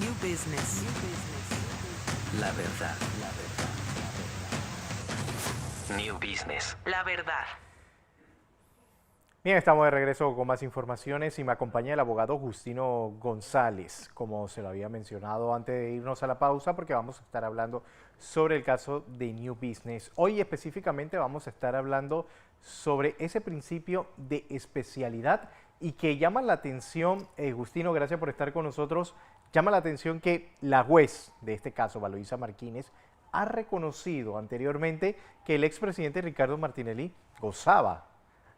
New Business. La verdad. New Business. La verdad. Bien, estamos de regreso con más informaciones y me acompaña el abogado Justino González, como se lo había mencionado antes de irnos a la pausa, porque vamos a estar hablando sobre el caso de New Business. Hoy específicamente vamos a estar hablando sobre ese principio de especialidad y que llama la atención, Justino, gracias por estar con nosotros, llama la atención que la juez de este caso, Valoisa Martínez, ha reconocido anteriormente que el expresidente Ricardo Martinelli gozaba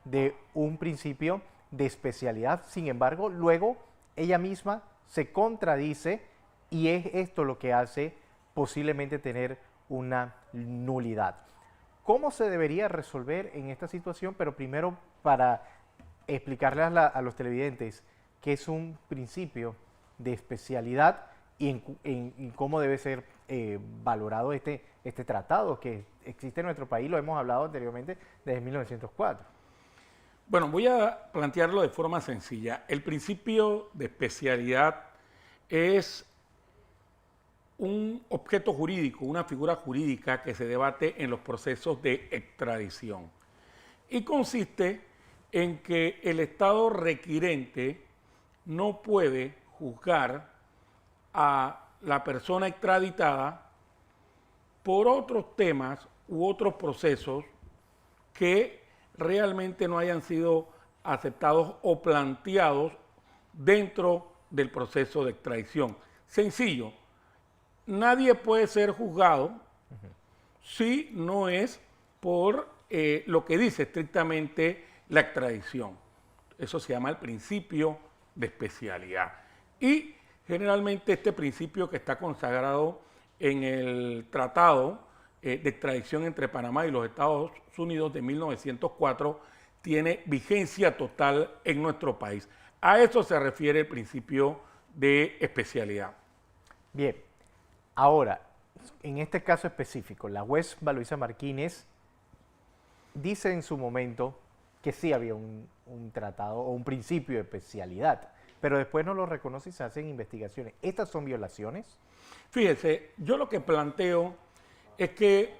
de un principio de especialidad. Sin embargo, luego ella misma se contradice y es esto lo que hace posiblemente tener una nulidad. ¿Cómo se debería resolver en esta situación? Pero primero, para explicarle a los televidentes qué es un principio de especialidad y en cómo debe ser valorado este tratado que existe en nuestro país, lo hemos hablado anteriormente desde 1904. Bueno, voy a plantearlo de forma sencilla. El principio de especialidad es un objeto jurídico, una figura jurídica que se debate en los procesos de extradición. Y consiste en que el Estado requirente no puede juzgar a la persona extraditada por otros temas u otros procesos que realmente no hayan sido aceptados o planteados dentro del proceso de extradición. Sencillo, nadie puede ser juzgado si no es por lo que dice estrictamente la extradición. Eso se llama el principio de especialidad. Y generalmente este principio que está consagrado en el Tratado de extradición entre Panamá y los Estados Unidos de 1904 tiene vigencia total en nuestro país. A eso se refiere el principio de especialidad. Bien, ahora, en este caso específico, la juez Valoisa Martínez dice en su momento que sí había un tratado o un principio de especialidad, pero después no lo reconoce y se hacen investigaciones. ¿Estas son violaciones? Fíjese, yo lo que planteo es que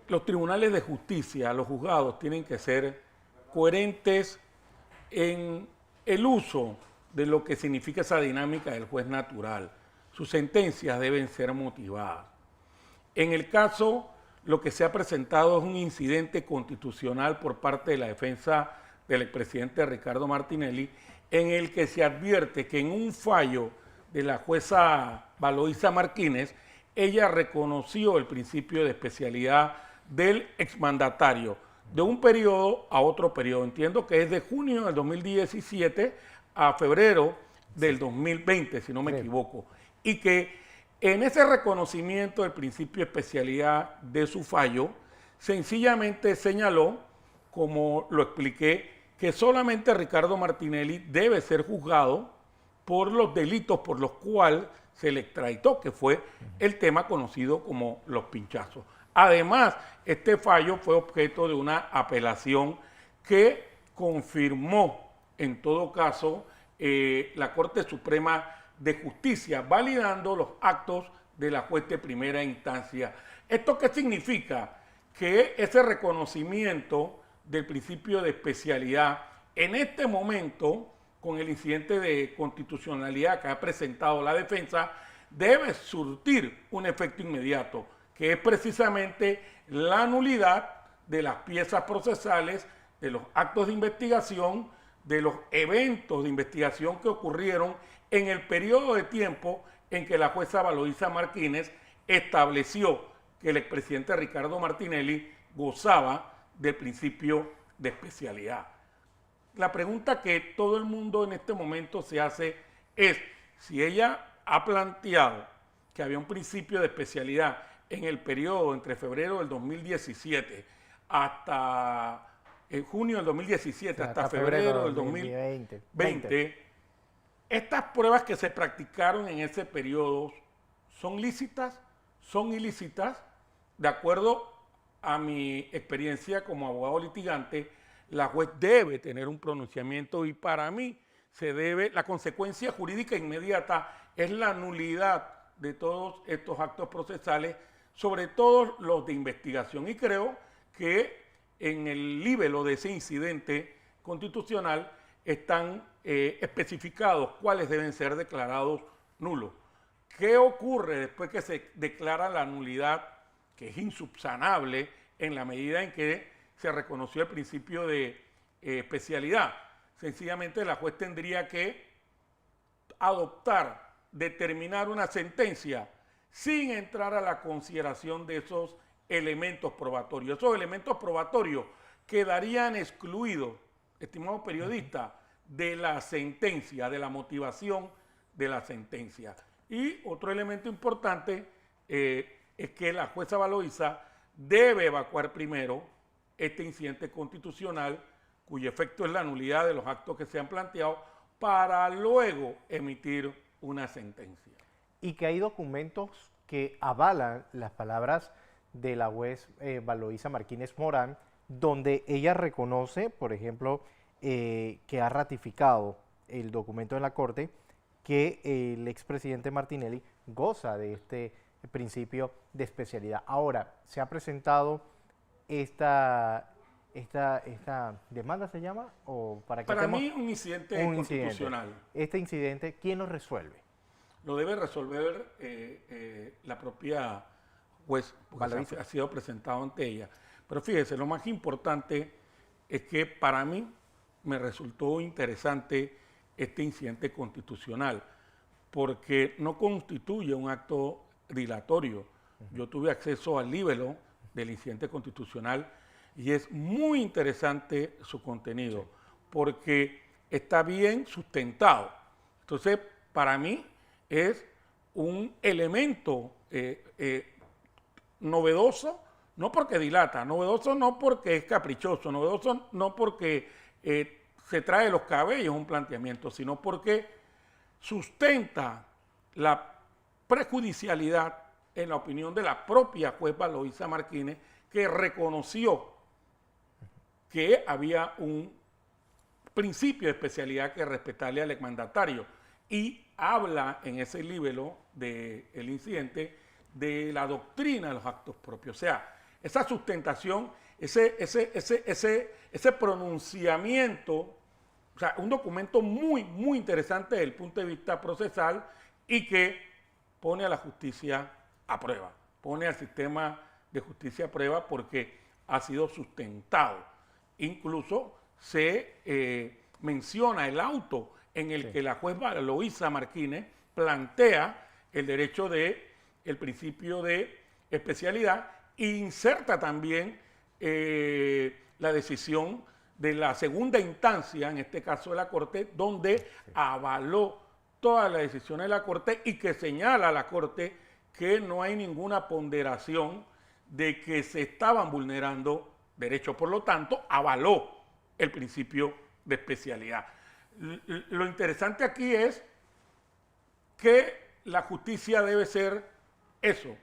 los tribunales de justicia, los juzgados, tienen que ser coherentes en el uso de lo que significa esa dinámica del juez natural. Sus sentencias deben ser motivadas. En el caso, lo que se ha presentado es un incidente constitucional por parte de la defensa del expresidente Ricardo Martinelli, en el que se advierte que en un fallo de la jueza Valoisa Martínez, ella reconoció el principio de especialidad del exmandatario de un periodo a otro periodo. Entiendo que es de junio del 2017 a febrero del 2020, si no me equivoco. Y que en ese reconocimiento del principio de especialidad de su fallo, sencillamente señaló, como lo expliqué, que solamente Ricardo Martinelli debe ser juzgado por los delitos por los cuales se le extraditó, que fue el tema conocido como los pinchazos. Además, este fallo fue objeto de una apelación que confirmó, en todo caso, la Corte Suprema de Justicia, validando los actos de la juez de primera instancia. ¿Esto qué significa? Que ese reconocimiento del principio de especialidad, en este momento, con el incidente de constitucionalidad que ha presentado la defensa, debe surtir un efecto inmediato, que es precisamente la nulidad de las piezas procesales, de los actos de investigación, de los eventos de investigación que ocurrieron en el periodo de tiempo en que la jueza Valoisa Martínez estableció que el expresidente Ricardo Martinelli gozaba del principio de especialidad. La pregunta que todo el mundo en este momento se hace es si ella ha planteado que había un principio de especialidad en el periodo entre febrero del 2017 hasta junio del 2017, hasta febrero del 2020, estas pruebas que se practicaron en ese periodo son lícitas, son ilícitas. De acuerdo a mi experiencia como abogado litigante, la juez debe tener un pronunciamiento y para mí la consecuencia jurídica inmediata es la nulidad de todos estos actos procesales, sobre todo los de investigación. Y creo que en el líbelo de ese incidente constitucional están especificados cuáles deben ser declarados nulos. ¿Qué ocurre después que se declara la nulidad, que es insubsanable en la medida en que se reconoció el principio de especialidad? Sencillamente la juez tendría que adoptar, determinar una sentencia sin entrar a la consideración de esos elementos probatorios. Esos elementos probatorios quedarían excluidos, estimado periodista, de la sentencia, de la motivación de la sentencia. Y otro elemento importante es que la jueza Valoisa debe evacuar primero este incidente constitucional, cuyo efecto es la nulidad de los actos que se han planteado, para luego emitir una sentencia. Y que hay documentos que avalan las palabras de la juez Valoisa Martínez Morán, donde ella reconoce, por ejemplo, que ha ratificado el documento de la Corte, que el expresidente Martinelli goza de este principio de especialidad. Ahora, se ha presentado esta demanda, ¿se llama? ¿O para mí un incidente constitucional. Este incidente, ¿quién lo resuelve? Lo debe resolver la propia juez, porque ha sido presentado ante ella. Pero fíjese, lo más importante es que para mí me resultó interesante este incidente constitucional, porque no constituye un acto dilatorio. Yo tuve acceso al líbelo del incidente constitucional y es muy interesante su contenido, porque está bien sustentado. Entonces, para mí es un elemento novedoso, no porque dilata, novedoso no porque es caprichoso, novedoso no porque se trae los cabellos un planteamiento, sino porque sustenta la prejudicialidad en la opinión de la propia juez Valoisa Martínez, que reconoció que había un principio de especialidad que respetarle al exmandatario y habla en ese líbelo del incidente de la doctrina de los actos propios. O sea, esa sustentación, ese pronunciamiento, o sea, un documento muy, muy interesante desde el punto de vista procesal y que pone a la justicia a prueba, pone al sistema de justicia a prueba porque ha sido sustentado. Incluso se menciona el auto en el que la juez Valoisa Martínez plantea el derecho el principio de especialidad e inserta también la decisión de la segunda instancia, en este caso de la Corte, donde avaló todas las decisiones de la Corte y que señala a la Corte que no hay ninguna ponderación de que se estaban vulnerando derechos. Por lo tanto, avaló el principio de especialidad. Lo interesante aquí es que la justicia debe ser eso,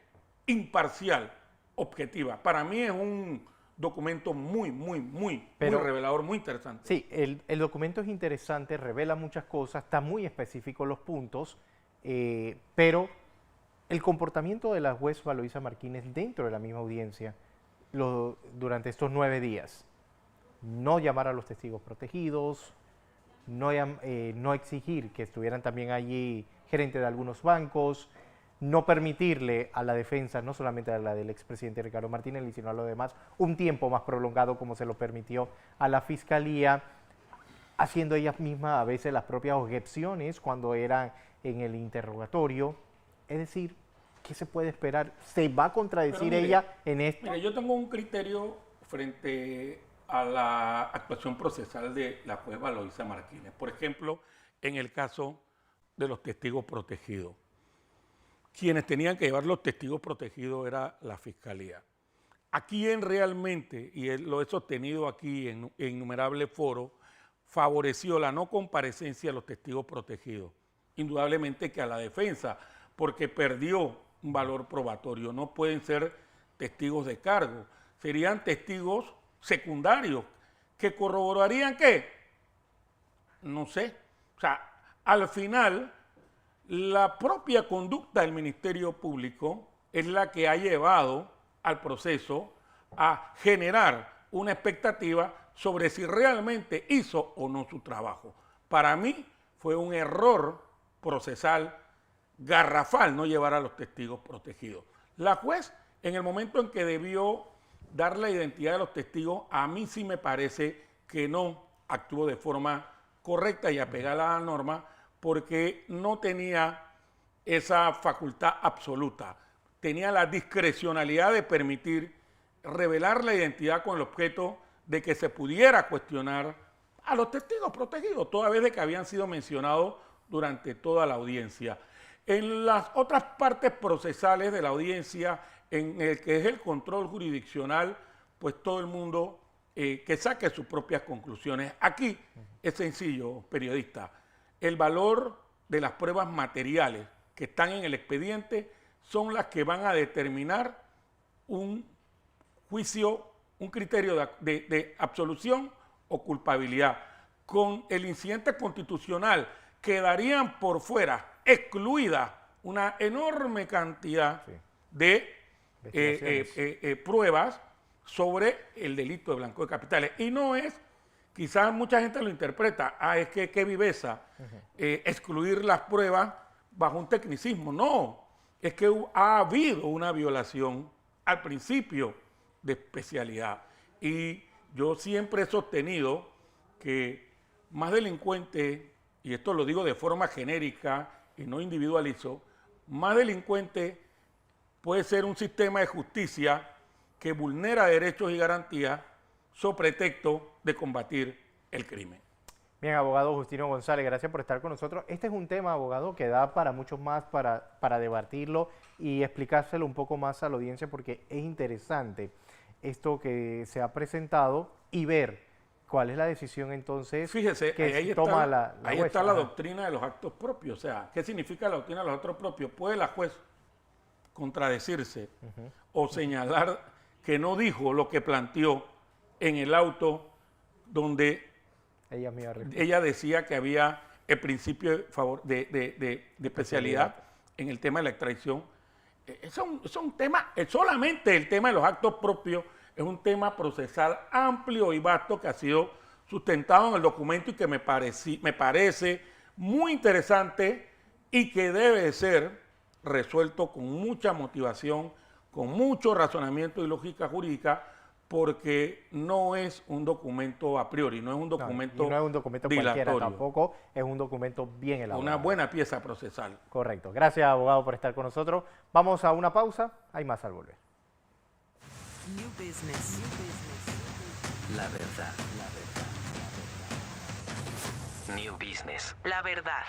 imparcial, objetiva. Para mí es un documento muy revelador, muy interesante. Sí, el documento es interesante, revela muchas cosas, está muy específico en los puntos, pero el comportamiento de la juez Valoisa Martínez dentro de la misma audiencia durante estos 9 días, no llamar a los testigos protegidos, no exigir que estuvieran también allí gerentes de algunos bancos, no permitirle a la defensa, no solamente a la del expresidente Ricardo Martinelli, sino a los demás, un tiempo más prolongado como se lo permitió a la Fiscalía, haciendo ellas mismas a veces las propias objeciones cuando eran en el interrogatorio. Es decir, ¿qué se puede esperar? ¿Se va a contradecir ella en esto? Mire, yo tengo un criterio frente a la actuación procesal de la juez Valoisa Martínez. Por ejemplo, en el caso de los testigos protegidos. Quienes tenían que llevar los testigos protegidos era la Fiscalía. ¿A quién realmente, y lo he sostenido aquí en innumerables foros, favoreció la no comparecencia de los testigos protegidos? Indudablemente que a la defensa, porque perdió un valor probatorio. No pueden ser testigos de cargo, serían testigos secundarios que corroborarían ¿qué? No sé. O sea, al final La propia conducta del Ministerio Público es la que ha llevado al proceso a generar una expectativa sobre si realmente hizo o no su trabajo. Para mí fue un error procesal garrafal no llevar a los testigos protegidos. La juez, en el momento en que debió dar la identidad de los testigos, a mí sí me parece que no actuó de forma correcta y apegada a la norma, porque no tenía esa facultad absoluta. Tenía la discrecionalidad de permitir revelar la identidad con el objeto de que se pudiera cuestionar a los testigos protegidos, toda vez de que habían sido mencionados durante toda la audiencia. En las otras partes procesales de la audiencia, en el que es el control jurisdiccional, pues todo el mundo que saque sus propias conclusiones. Aquí es sencillo, periodista. El valor de las pruebas materiales que están en el expediente son las que van a determinar un juicio, un criterio de absolución o culpabilidad. Con el incidente constitucional quedarían por fuera, excluida una enorme cantidad de pruebas sobre el delito de blanqueo de capitales. Y no es, quizás mucha gente lo interpreta, es que qué viveza excluir las pruebas bajo un tecnicismo. No, es que ha habido una violación al principio de especialidad. Y yo siempre he sostenido que más delincuente, y esto lo digo de forma genérica y no individualizo, más delincuente puede ser un sistema de justicia que vulnera derechos y garantías sobre pretexto de combatir el crimen. Bien, abogado Justino González, gracias por estar con nosotros. Este es un tema, abogado, que da para muchos más, para debatirlo y explicárselo un poco más a la audiencia, porque es interesante esto que se ha presentado y ver cuál es la decisión entonces. Fíjese, que ahí toma está la doctrina de los actos propios. O sea, ¿qué significa la doctrina de los actos propios? ¿Puede la juez contradecirse o señalar que no dijo lo que planteó en el auto donde ella decía que había el principio de especialidad en el tema de la extradición? Es un tema, solamente el tema de los actos propios es un tema procesal amplio y vasto que ha sido sustentado en el documento y que me parece muy interesante y que debe ser resuelto con mucha motivación, con mucho razonamiento y lógica jurídica, porque no es un documento a priori, no es un documento no es un documento cualquiera tampoco, es un documento bien elaborado. Una buena pieza procesal. Correcto. Gracias, abogado, por estar con nosotros. Vamos a una pausa, hay más al volver. New Business. La verdad. New Business. La verdad.